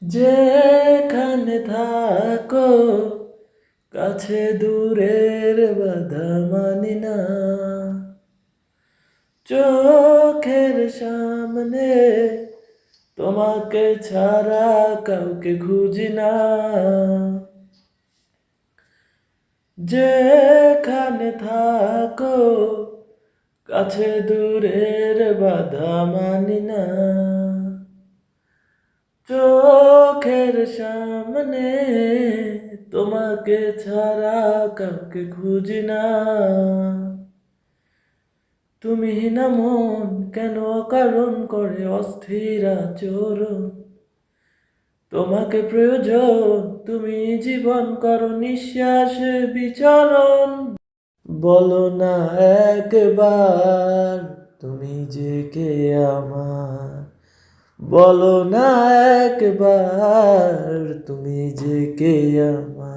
যেখানে থাকো কাছে দূরের বাধা মানি না, চোখের সামনে তোমাকে ছাড়া কাউকে খুঁজি না। যেখানে থাকো কাছে দূরের বাধা মানি না, চোখের সামনে তোমাকে ছাড়া কাউকে খুঁজি না। তুমি না মন কেন কারণ করে অস্থির আচরণ, তোমাকে প্রয়োজন তুমি জীবন করো নিঃশ্বাসে বিচরণ। বলো না একবার তুমি যে কে আমার, বলো না একবার তুমি যে কে আমার।